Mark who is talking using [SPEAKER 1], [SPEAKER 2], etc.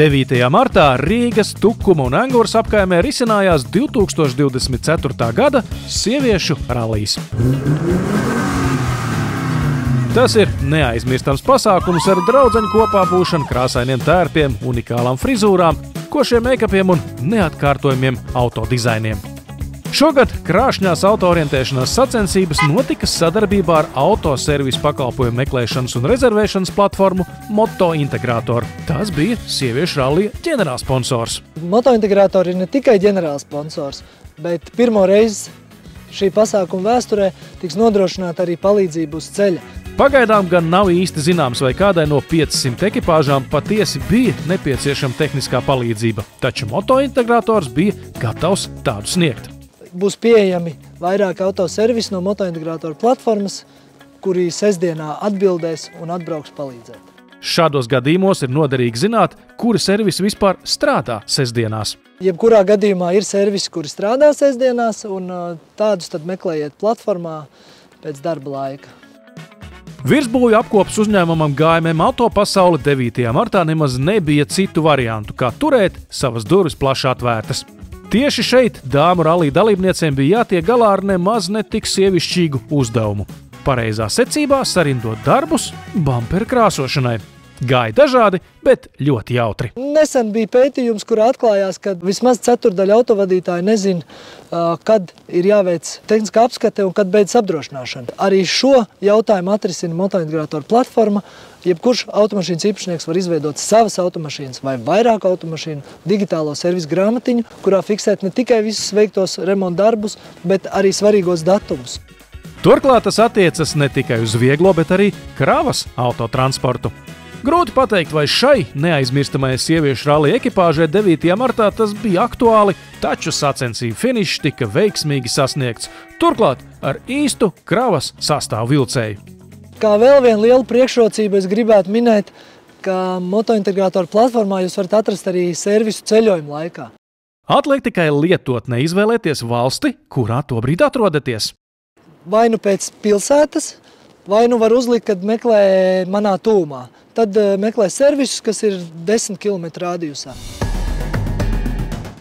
[SPEAKER 1] 9. martā Rīgas, Tukuma un Angūras apkaimē risinājās 2024. gada sieviešu rallijs. Tas ir neaizmirstams pasākums ar draudzeņu kopā būšanu, krāsainiem tērpiem, unikālām frizūrām, košiem meikapiem un neatkārtojumiem autodizainiem. Šogad krāšņās autoorientēšanās sacensības notika sadarbībā ar autoservisu pakalpojumu meklēšanas un rezervēšanas platformu Motointegrātor. Tas bija sieviešu rallija ģenerālsponsors.
[SPEAKER 2] Motointegrātor ir ne tikai ģenerālsponsors, bet pirmo reizi šī pasākuma vēsturē tiks nodrošināta arī palīdzība uz ceļa.
[SPEAKER 1] Pagaidām gan nav īsti zināms, vai kādai no 500 ekipāžām patiesi bija nepieciešama tehniskā palīdzība, taču Motointegrators bija gatavs tādu sniegt.
[SPEAKER 2] Būs pieejami vairāk autoservisi no Motointegrātora platformas, kuri sestdienā atbildēs un atbrauks palīdzēt.
[SPEAKER 1] Šādos gadījumos ir noderīgi zināt, kuri servisi vispār strādā sestdienās.
[SPEAKER 2] Jebkurā gadījumā ir servisi, kuri strādā sestdienās, un tādus tad meklējiet platformā pēc darba laika.
[SPEAKER 1] Virsbūvju apkopas uzņēmumam GMM Autopasaule 9. martā nemaz nebija citu variantu, kā turēt savas durvis plaši atvērtas. Tieši šeit dāmu rallija dalībniecēm bija jātiek galā ar nemaz netik sievišķīgu uzdevumu. Pareizā secībā sarindot darbus bamperu krāsošanai. Gāja dažādi, bet ļoti jautri.
[SPEAKER 2] Nesen bija pētījums, kurā atklājās, ka vismaz ceturdaļa autovadītāji nezina, kad ir jāveic tehniskā apskate un kad beidzas apdrošināšana. Arī šo jautājumu atrisina Motointegrātora platforma. Jebkurš automašīnas īpašnieks var izveidot savas automašīnas vai vairāk automašīnu digitālo servisu grāmatiņu, kurā fiksēt ne tikai visus veiktos remonta darbus, bet arī svarīgos datumus.
[SPEAKER 1] Turklāt tas attiecas ne tikai uz vieglo, bet arī kravas autotransportu. Grūti pateikt, vai šai neaizmirstamai sieviešu rallija ekipāžai 9. martā tas bija aktuāli, taču sacensību finišs tika veiksmīgi sasniegts, turklāt ar īstu kravas sastāvu vilcēju.
[SPEAKER 2] Kā vēl viena liela priekšrocība es gribētu minēt, ka Motointegrātora platformā jūs varat atrast arī servisu ceļojumu laikā.
[SPEAKER 1] Atliek tikai lietotnē izvēlēties valsti, kurā tobrīd atrodaties.
[SPEAKER 2] Vai nu pēc pilsētas, vai nu var uzlikt, kad meklē manā tūmā. Tad meklē servisus, kas ir 10 km radiusā.